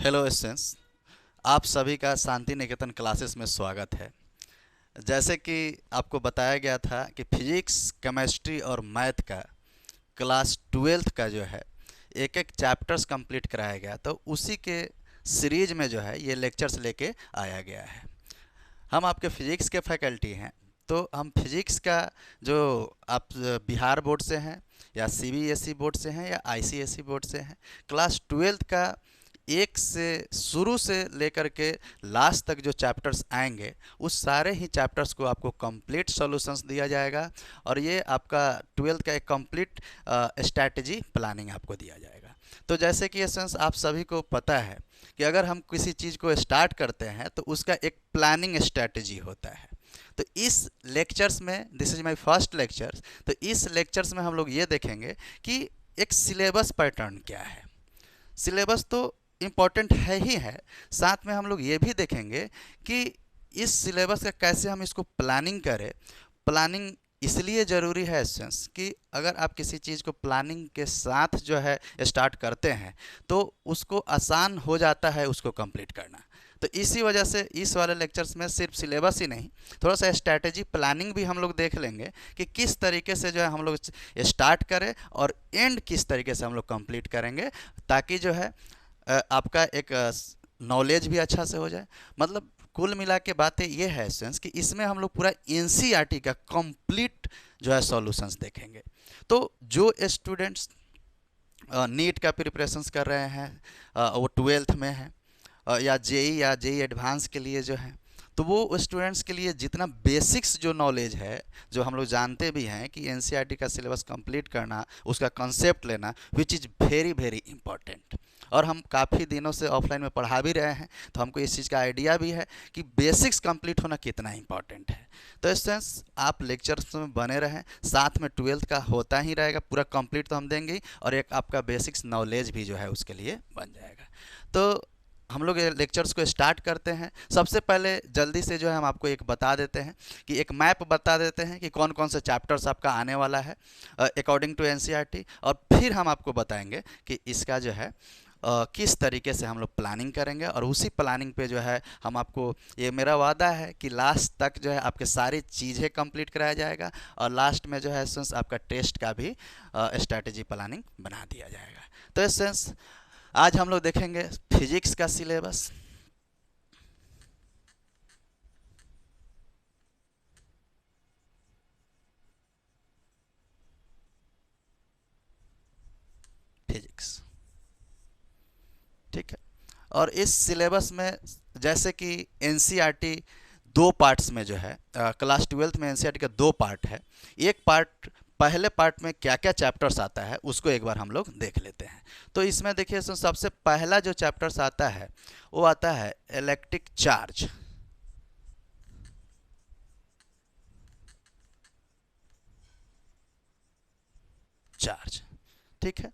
Hello students, आप सभी का शांति निकेतन क्लासेस में स्वागत है। जैसे कि आपको बताया गया था कि फिजिक्स, केमिस्ट्री और मैथ का क्लास 12th का जो है एक एक चैप्टर्स कंप्लीट कराया गया, तो उसी के सीरीज में जो है ये लेक्चर्स लेके आया गया है। हम आपके फिजिक्स के फैकल्टी हैं, तो हम फिजिक्स का जो आप बिहार बोर्ड से हैं या सीबीएसई बोर्ड से हैं या आईसीएसई बोर्ड से हैं, क्लास 12th का एक से शुरू से लेकर के लास्ट तक जो चैप्टर्स आएंगे उस सारे ही चैप्टर्स को आपको कंप्लीट सॉल्यूशंस दिया जाएगा और ये आपका 12th का एक कंप्लीट स्ट्रैटेजी प्लानिंग आपको दिया जाएगा। तो जैसे कि एसेंस आप सभी को पता है कि अगर हम किसी चीज़ को स्टार्ट करते हैं तो उसका एक प्लानिंग स्ट्रैटेजी होता है। तो इस लेक्चर्स में, this is my first lecture, तो इस लेक्चर्स में हम लोग ये देखेंगे कि एक सिलेबस पैटर्न क्या है। सिलेबस तो इम्पॉर्टेंट है ही है, साथ में हम लोग ये भी देखेंगे कि इस सिलेबस का कैसे हम इसको प्लानिंग करें। प्लानिंग इसलिए ज़रूरी है स्टूडेंट्स कि अगर आप किसी चीज़ को प्लानिंग के साथ जो है स्टार्ट करते हैं तो उसको आसान हो जाता है उसको कंप्लीट करना। तो इसी वजह से इस वाले लेक्चर्स में सिर्फ सिलेबस ही नहीं, थोड़ा सा स्ट्रैटेजी प्लानिंग भी हम लोग देख लेंगे कि किस तरीके से जो है हम लोग स्टार्ट करें और एंड किस तरीके से हम लोग कंप्लीट करेंगे, ताकि जो है आपका एक नॉलेज भी अच्छा से हो जाए। मतलब कुल मिला के बातें ये है स्टूडेंट्स कि इसमें हम लोग पूरा एनसीईआरटी का कंप्लीट जो है सॉल्यूशंस देखेंगे। तो जो स्टूडेंट्स नीट का प्रिपरेशंस कर रहे हैं, वो 12th में है, या जेई एडवांस के लिए जो है, तो वो स्टूडेंट्स के लिए जितना बेसिक्स जो नॉलेज है, जो हम लोग जानते भी हैं कि एनसीईआरटी का सिलेबस कंप्लीट करना, उसका कंसेप्ट लेना, which is very very important. और हम काफ़ी दिनों से ऑफलाइन में पढ़ा भी रहे हैं, तो हमको इस चीज़ का आइडिया भी है कि बेसिक्स कंप्लीट होना कितना इंपॉर्टेंट है। तो स्टूडेंट्स आप लेक्चर्स में बने रहें, साथ में 12th का होता ही रहेगा, पूरा कंप्लीट तो हम देंगे ही, और एक आपका बेसिक्स नॉलेज भी जो है उसके लिए बन जाएगा। तो हम लोग ये लेक्चर्स को स्टार्ट करते हैं। सबसे पहले जल्दी से जो है हम आपको एक बता देते हैं कि एक मैप बता देते हैं कि कौन कौन से चैप्टर्स आपका आने वाला है अकॉर्डिंग टू एनसीईआरटी, और फिर हम आपको बताएंगे कि इसका जो है किस तरीके से हम लोग प्लानिंग करेंगे, और उसी प्लानिंग पे जो है हम आपको, ये मेरा वादा है कि लास्ट तक जो है आपके सारी चीज़ें कंप्लीट कराया जाएगा, और लास्ट में जो है सेंस आपका टेस्ट का भी स्ट्रैटेजी प्लानिंग बना दिया जाएगा। तो सेंस आज हम लोग देखेंगे फिजिक्स का सिलेबस। फिजिक्स, ठीक है। और इस सिलेबस में जैसे कि एनसीईआरटी दो पार्ट्स में जो है, क्लास 12th में एनसीईआरटी का दो पार्ट है। एक पार्ट, पहले पार्ट में क्या क्या चैप्टर्स आता है उसको एक बार हम लोग देख लेते हैं। तो इसमें देखिए सबसे पहला जो चैप्टर्स आता है वो आता है इलेक्ट्रिक चार्ज। चार्ज, ठीक है,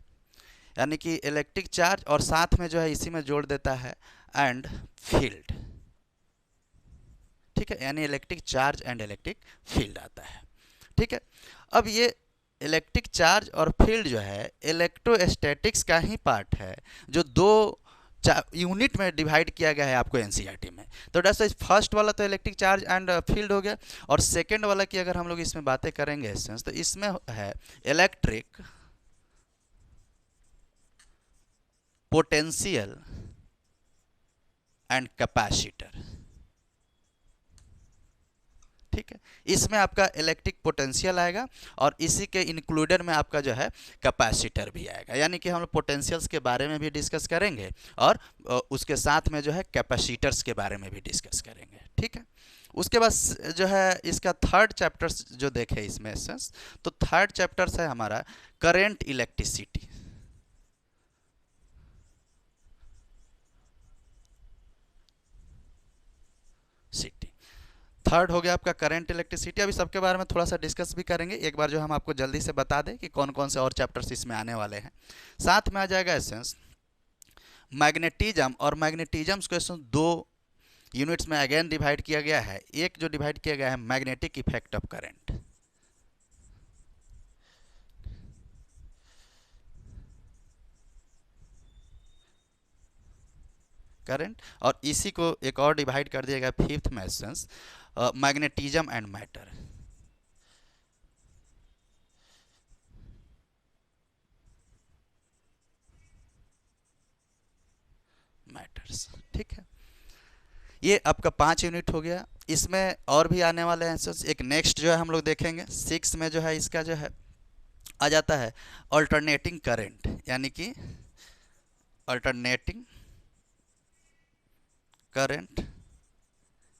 यानी कि इलेक्ट्रिक चार्ज, और साथ में जो है इसी में जोड़ देता है एंड फील्ड, ठीक है, यानी electric charge and electric field आता है, ठीक है। अब ये इलेक्ट्रिक चार्ज और फील्ड जो है इलेक्ट्रोस्टैटिक्स का ही पार्ट है, जो दो यूनिट में डिवाइड किया गया है आपको एनसीईआरटी में। तो डैट्स वाइज फर्स्ट वाला तो इलेक्ट्रिक चार्ज एंड फील्ड हो गया, और सेकेंड वाला की अगर हम लोग इसमें बातें करेंगे तो इसमें है इलेक्ट्रिक पोटेंशियल एंड कैपेसिटर, ठीक है। इसमें आपका इलेक्ट्रिक पोटेंशियल आएगा और इसी के इंक्लूडेड में आपका जो है कैपेसिटर भी आएगा, यानी कि हम लोग पोटेंशियल्स के बारे में भी डिस्कस करेंगे और उसके साथ में जो है कैपेसिटर्स के बारे में भी डिस्कस करेंगे, ठीक है। उसके बाद जो है इसका थर्ड चैप्टर्स जो देखे इसमें, तो थर्ड चैप्टर्स है हमारा करेंट इलेक्ट्रिसिटी, सिटी। थर्ड हो गया आपका करंट इलेक्ट्रिसिटी। अभी सबके बारे में थोड़ा सा डिस्कस भी करेंगे, एक बार जो हम आपको जल्दी से बता दें कि कौन कौन से और चैप्टर्स इसमें आने वाले हैं। साथ में आ जाएगा एसेंस मैग्नेटिज्म, और मैग्नेटिज्म को दो यूनिट्स में अगेन डिवाइड किया गया है। एक जो डिवाइड किया गया है magnetic effect of current, current, और इसी को एक और डिवाइड कर दिया गया फिफ्थ में essence, magnetism and matter. Matters, ठीक है। ये आपका 5 यूनिट हो गया। इसमें और भी आने वाले हैं आंसर्स। एक नेक्स्ट जो है हम लोग देखेंगे 6 में, जो है इसका जो है आ जाता है अल्टरनेटिंग करंट, यानी कि alternating current,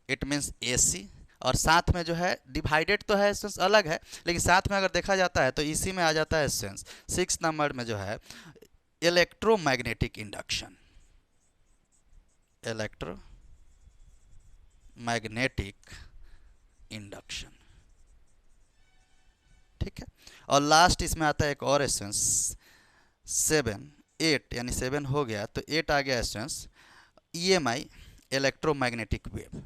it means AC. और साथ में जो है डिवाइडेड तो है एसेंस अलग है, लेकिन साथ में अगर देखा जाता है तो इसी में आ जाता है एसेंस 6 नंबर में जो है इलेक्ट्रोमैग्नेटिक इंडक्शन, इलेक्ट्रोमैग्नेटिक इंडक्शन, ठीक है। और लास्ट इसमें आता है एक और एसेंस 7 8, यानी 7 हो गया तो 8 आ गया essence EMI, electromagnetic wave.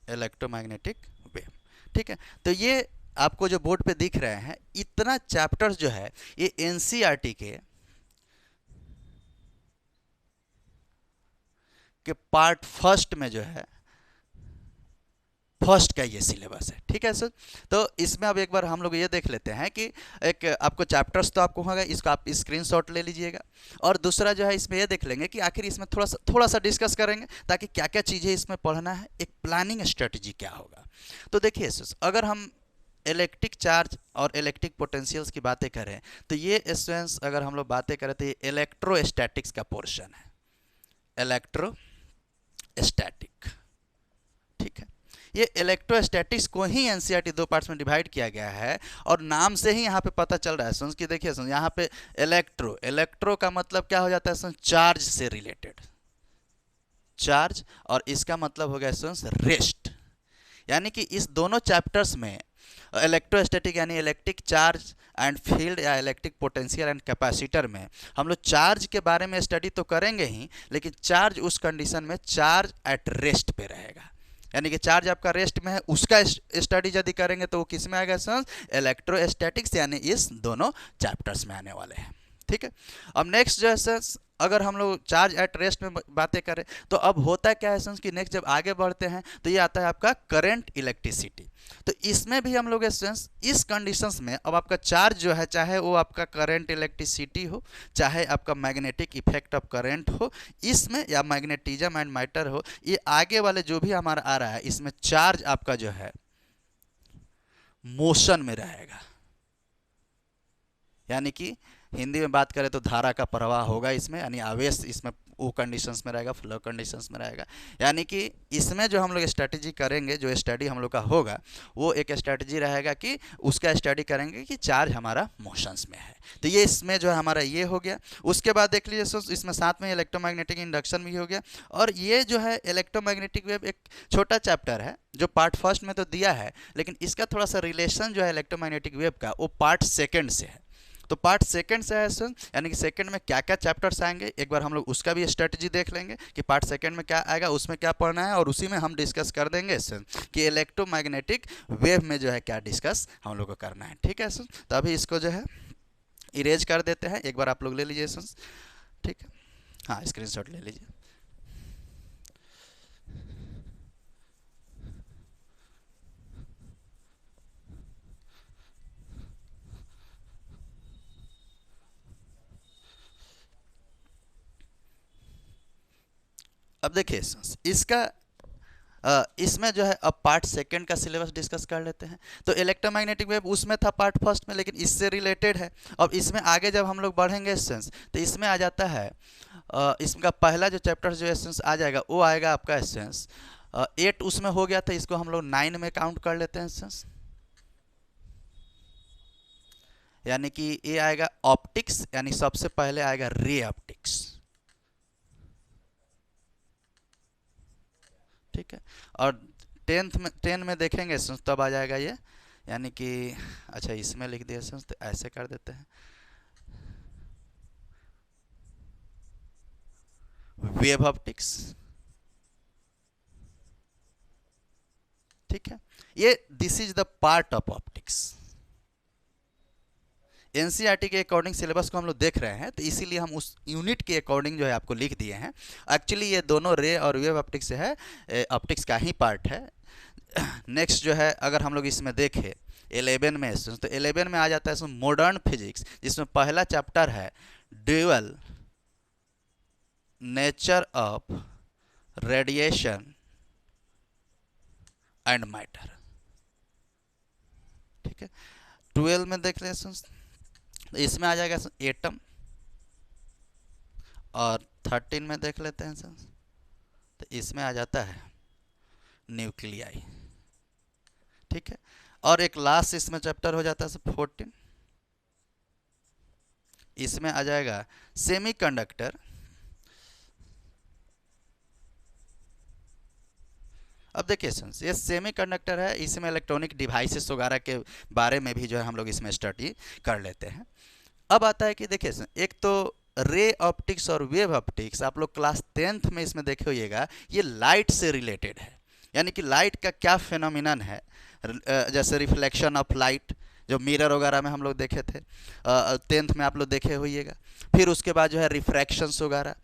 Electromagnetic wave, ठीक है। तो ये आपको जो बोर्ड पे दिख रहे हैं इतना चैप्टर्स जो है ये एनसीईआरटी के पार्ट फर्स्ट में जो है फर्स्ट का ये सिलेबस है, ठीक है सर। तो इसमें अब एक बार हम लोग ये देख लेते हैं कि एक आपको चैप्टर्स तो आपको होगा, इसको आप स्क्रीनशॉट ले लीजिएगा। और दूसरा जो है इसमें ये देख लेंगे कि आखिर इसमें थोड़ा सा डिस्कस करेंगे ताकि क्या क्या चीज़ें इसमें पढ़ना है, एक प्लानिंग स्ट्रेटजी क्या होगा। तो देखिए सर, अगर हम इलेक्ट्रिक चार्ज और इलेक्ट्रिक पोटेंशियल्स की बातें करें तो ये स्टूडेंट्स अगर हम लोग बातें करें तो ये इलेक्ट्रोस्टैटिक्स का पोर्शन है, इलेक्ट्रोस्टैटिक, ठीक है। ये इलेक्ट्रोस्टैटिक्स को ही एनसीईआरटी 2 पार्ट्स में डिवाइड किया गया है, और नाम से ही यहाँ पे पता चल रहा है सुन कि देखिए सुन, यहाँ पे इलेक्ट्रो का मतलब क्या हो जाता है सुन, चार्ज से रिलेटेड, चार्ज, और इसका मतलब हो गया सुन रेस्ट। यानी कि इस दोनों चैप्टर्स में इलेक्ट्रोस्टैटिक यानी इलेक्ट्रिक चार्ज एंड फील्ड या इलेक्ट्रिक पोटेंशियल एंड कैपेसिटर में हम लोग चार्ज के बारे में स्टडी तो करेंगे ही, लेकिन चार्ज उस कंडीशन में चार्ज एट रेस्ट पे रहेगा, यानी कि चार्ज आपका रेस्ट में है उसका स्टडी यदि करेंगे तो वो किस में आएगा सर, इलेक्ट्रोस्टैटिक्स, यानी इस दोनों चैप्टर्स में आने वाले हैं, ठीक है। अब नेक्स्ट जो है सर, अगर हम लोग चार्ज एट रेस्ट में बातें करें तो अब होता क्या है सर कि नेक्स्ट जब आगे बढ़ते हैं तो ये आता है आपका करंट इलेक्ट्रिसिटी। तो इसमें भी हम लोग इस कंडीशंस में अब आपका चार्ज जो है, चाहे वो आपका करंट इलेक्ट्रिसिटी हो, चाहे आपका मैग्नेटिक इफेक्ट ऑफ करंट हो इसमें, या मैग्नेटिज्म एंड मैटर हो, ये आगे वाले जो भी हमारा आ रहा है इसमें चार्ज आपका जो है मोशन में रहेगा, यानी कि हिंदी में बात करें तो धारा का प्रवाह होगा इसमें, यानी आवेश इसमें वो कंडीशंस में रहेगा, फ्लो कंडीशंस में रहेगा। यानी कि इसमें जो हम लोग स्ट्रेटजी करेंगे, जो स्टडी हम लोग का होगा वो एक स्ट्रेटजी रहेगा कि उसका स्टडी करेंगे कि चार्ज हमारा मोशंस में है। तो ये इसमें जो है हमारा ये हो गया। उसके बाद देख लीजिए सो इसमें साथ में इलेक्ट्रोमैग्नेटिक इंडक्शन भी हो गया। और ये जो है इलेक्ट्रोमैग्नेटिक वेव एक छोटा चैप्टर है जो पार्ट फर्स्ट में तो दिया है, लेकिन इसका थोड़ा सा रिलेशन जो है इलेक्ट्रोमैग्नेटिक वेव का वो पार्ट सेकेंड से है। तो पार्ट सेकंड से है सर, यानी कि सेकंड में क्या क्या चैप्टर्स आएंगे एक बार हम लोग उसका भी स्ट्रेटजी देख लेंगे कि पार्ट सेकंड में क्या आएगा, उसमें क्या पढ़ना है, और उसी में हम डिस्कस कर देंगे सर कि इलेक्ट्रोमैग्नेटिक वेव में जो है क्या डिस्कस हम लोग को करना है, ठीक है सर। तो अभी इसको जो है इरेज कर देते हैं, एक बार आप लोग ले लीजिए सर, ठीक है। हाँ, स्क्रीनशॉट ले लीजिए। अब देखिए इसका इसमें जो है अब पार्ट सेकंड का सिलेबस डिस्कस कर लेते हैं। तो इलेक्ट्रोमैग्नेटिक वेव उसमें था पार्ट फर्स्ट में, लेकिन इससे रिलेटेड है। अब इसमें आगे जब हम लोग बढ़ेंगे सेंस तो इसमें आ जाता है इसका पहला जो चैप्टर जो एसेंस आ जाएगा वो आएगा आपका एसेंस 8 उसमें हो गया था, इसको हम लोग 9 में काउंट कर लेते हैं एसेंस, यानी कि ये आएगा ऑप्टिक्स, यानी सबसे पहले आएगा रे ऑप्टिक्स, ठीक है। और 10 में देखेंगे तब आ जाएगा ये, यानी कि अच्छा इसमें लिख दिया तो ऐसे कर देते हैं वेव ऑप्टिक्स, ठीक है। ये this is the part of optics, NCERT के अकॉर्डिंग सिलेबस को हम लोग देख रहे हैं, तो इसीलिए हम उस यूनिट के अकॉर्डिंग जो है आपको लिख दिए हैं। एक्चुअली ये दोनों रे और वेव ऑप्टिक्स से है, ऑप्टिक्स का ही पार्ट है। नेक्स्ट जो है अगर हम लोग इसमें देखें 11 में, तो 11 में आ जाता है इसमें मॉडर्न फिजिक्स, जिसमें पहला चैप्टर है dual nature of radiation and matter. ठीक है, 12 में देख लें तो इसमें आ जाएगा एटम, और 13 में देख लेते हैं सर, तो इसमें आ जाता है न्यूक्लियाई। ठीक है, और एक लास्ट इसमें चैप्टर हो जाता है सर 14, इसमें आ जाएगा सेमीकंडक्टर। अब देखिए सर, ये सेमीकंडक्टर है, इसमें इलेक्ट्रॉनिक डिवाइसेस वगैरह के बारे में भी जो है हम लोग इसमें स्टडी कर लेते हैं। अब आता है कि देखिए सर, एक तो रे ऑप्टिक्स और वेव ऑप्टिक्स आप लोग क्लास 10th में इसमें देखे होइएगा, ये लाइट से रिलेटेड है, यानी कि लाइट का क्या फिनोमिनन है, जैसे रिफ्लेक्शन ऑफ लाइट जो मिरर वगैरह में हम लोग देखे थे, 10th में आप लोग देखे होइएगा। फिर उसके बाद जो है रिफ्रैक्शंस वगैरह,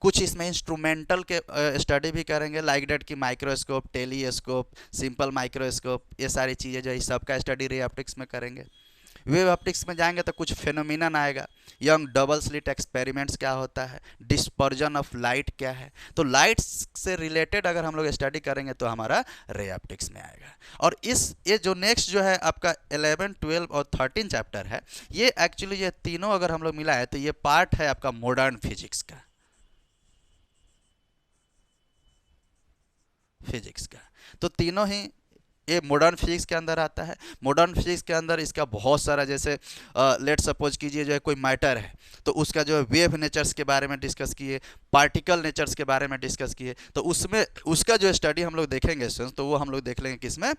कुछ इसमें इंस्ट्रूमेंटल के स्टडी भी करेंगे, लाइक डेट की माइक्रोस्कोप, टेलीस्कोप, सिंपल माइक्रोस्कोप, ये सारी चीज़ें जो है सबका स्टडी रे ऑप्टिक्स में करेंगे। वेव ऑप्टिक्स में जाएंगे तो कुछ फिनोमिनन आएगा, यंग डबल स्लिट एक्सपेरिमेंट्स क्या होता है, डिस्पर्जन ऑफ लाइट क्या है। तो लाइट से रिलेटेड अगर हम लोग स्टडी करेंगे तो हमारा रे ऑप्टिक्स में आएगा। और ये जो नेक्स्ट जो है आपका 11, 12 और 13 चैप्टर है, ये एक्चुअली ये तीनों अगर हम लोग मिला है तो ये पार्ट है आपका मॉडर्न फिजिक्स का, तो तीनों ही ये मॉडर्न फिजिक्स के अंदर आता है। मॉडर्न फिजिक्स के अंदर इसका बहुत सारा, जैसे लेट सपोज कीजिए जो है कोई मैटर है, तो उसका जो है वेव नेचर्स के बारे में डिस्कस किए, पार्टिकल नेचर्स के बारे में डिस्कस किए, तो उसमें उसका जो स्टडी हम लोग देखेंगे तो वो हम लोग देख लेंगे किसमें,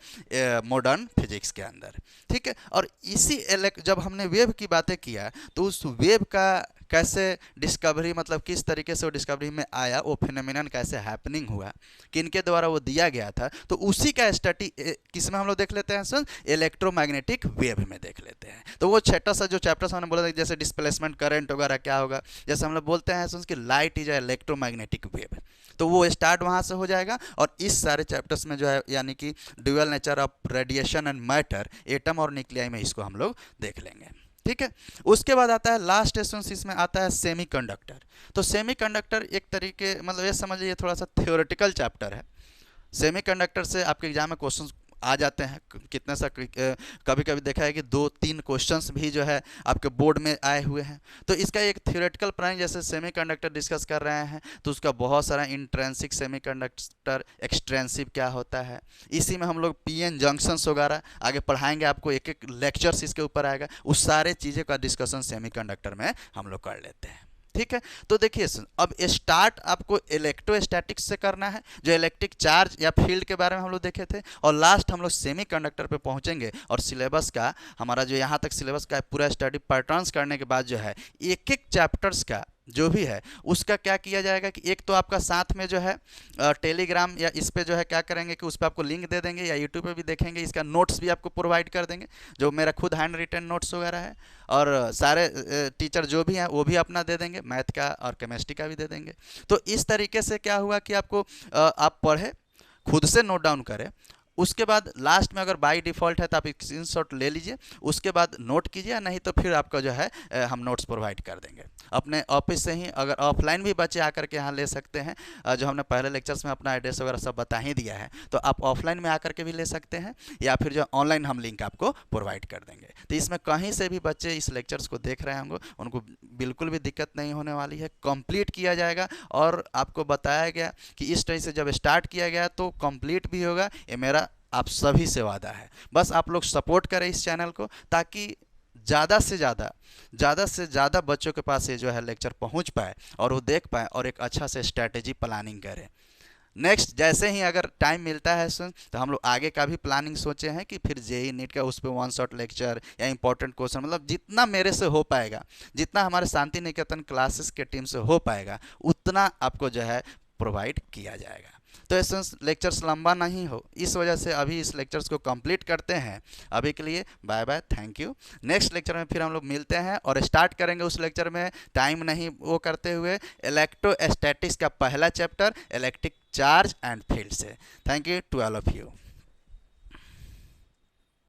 मॉडर्न फिजिक्स के अंदर। ठीक है, और इसी जब हमने वेव की बातें किया तो उस वेव का कैसे डिस्कवरी, मतलब किस तरीके से वो डिस्कवरी में आया, वो फिनोमिनन कैसे हैपनिंग हुआ, किनके द्वारा वो दिया गया था, तो उसी का स्टडी किस में हम लोग देख लेते हैं सर, इलेक्ट्रोमैग्नेटिक वेव में देख लेते हैं। तो वो छोटा सा जो चैप्टर हमने बोला था, जैसे डिस्प्लेसमेंट करंट वगैरह क्या होगा, जैसे हम लोग बोलते हैं सर कि लाइट इज इलेक्ट्रोमैग्नेटिक वेव, तो वो स्टार्ट वहाँ से हो जाएगा। और इस सारे चैप्टर्स में जो है यानी कि dual nature of radiation and matter, atom और न्यूक्लियाई में इसको हम लोग देख लेंगे। ठीक है, उसके बाद आता है लास्ट एसेंस, इसमें आता है सेमीकंडक्टर। तो सेमीकंडक्टर एक तरीके, मतलब ये समझिए ये थोड़ा सा थ्योरेटिकल चैप्टर है। सेमीकंडक्टर से आपके एग्जाम में क्वेश्चन आ जाते हैं, कितने सा कभी कभी देखा है कि 2-3 क्वेश्चंस भी जो है आपके बोर्ड में आए हुए हैं। तो इसका एक थ्योरेटिकल प्लानिंग, जैसे सेमीकंडक्टर डिस्कस कर रहे हैं तो उसका बहुत सारा इंट्रेंसिक सेमीकंडक्टर, एक्सट्रेंसिव क्या होता है, इसी में हम लोग पीएन जंक्शंस वगैरह आगे पढ़ाएंगे, आपको एक एक लेक्चर्स इसके ऊपर आएगा, उस सारे चीज़ों का डिस्कशन सेमीकंडक्टर में हम लोग कर लेते हैं। ठीक है, तो देखिए अब स्टार्ट आपको इलेक्ट्रोस्टैटिक्स से करना है, जो इलेक्ट्रिक चार्ज या फील्ड के बारे में हम लोग देखे थे, और लास्ट हम लोग सेमीकंडक्टर पे पहुंचेंगे। और सिलेबस का हमारा जो यहाँ तक सिलेबस का पूरा स्टडी पैटर्न्स करने के बाद जो है एक एक चैप्टर्स का जो भी है उसका क्या किया जाएगा कि एक तो आपका साथ में जो है टेलीग्राम या इस पे जो है क्या करेंगे कि उस पर आपको लिंक दे देंगे, या यूट्यूब पे भी देखेंगे, इसका नोट्स भी आपको प्रोवाइड कर देंगे, जो मेरा खुद हैंड रिटन नोट्स वगैरह है, और सारे टीचर जो भी हैं वो भी अपना दे देंगे, मैथ का और केमिस्ट्री का भी दे देंगे। तो इस तरीके से क्या हुआ कि आपको आप पढ़े, खुद से नोट डाउन करें, उसके बाद लास्ट में अगर बाय डिफ़ॉल्ट है तो आप एक स्क्रीनशॉट ले लीजिए, उसके बाद नोट कीजिए, नहीं तो फिर आपका जो है हम नोट्स प्रोवाइड कर देंगे अपने ऑफिस से ही। अगर ऑफलाइन भी बच्चे आकर के यहाँ ले सकते हैं, जो हमने पहले लेक्चर्स में अपना एड्रेस वगैरह सब बता ही दिया है, तो आप ऑफलाइन में आकर के भी ले सकते हैं, या फिर जो ऑनलाइन हम लिंक आपको प्रोवाइड कर देंगे। तो इसमें कहीं से भी बच्चे इस लेक्चर्स को देख रहे होंगे, उनको बिल्कुल भी दिक्कत नहीं होने वाली है, कंप्लीट किया जाएगा। और आपको बताया गया कि इस तरह से जब स्टार्ट किया गया तो कंप्लीट भी होगा, ये मेरा आप सभी से वादा है। बस आप लोग सपोर्ट करें इस चैनल को, ताकि ज़्यादा से ज़्यादा बच्चों के पास ये जो है लेक्चर पहुंच पाए और वो देख पाए और एक अच्छा से स्ट्रैटेजी प्लानिंग करें। नेक्स्ट जैसे ही अगर टाइम मिलता है सुन, तो हम लोग आगे का भी प्लानिंग सोचे हैं कि फिर जेई नीट का उस पर 1 शॉट लेक्चर या इंपॉर्टेंट क्वेश्चन, मतलब जितना मेरे से हो पाएगा, जितना हमारे शांति निकेतन क्लासेस के टीम से हो पाएगा, उतना आपको जो है प्रोवाइड किया जाएगा। तो ऐसे लेक्चर्स लंबा नहीं हो, इस वजह से अभी इस लेक्चर्स को कंप्लीट करते हैं। अभी के लिए bye bye, thank you. Next lecture में फिर हम लोग मिलते हैं और स्टार्ट करेंगे उस लेक्चर में, टाइम नहीं वो करते हुए, इलेक्ट्रोस्टैटिक्स का पहला chapter electric charge and field से। Thank you to all of you.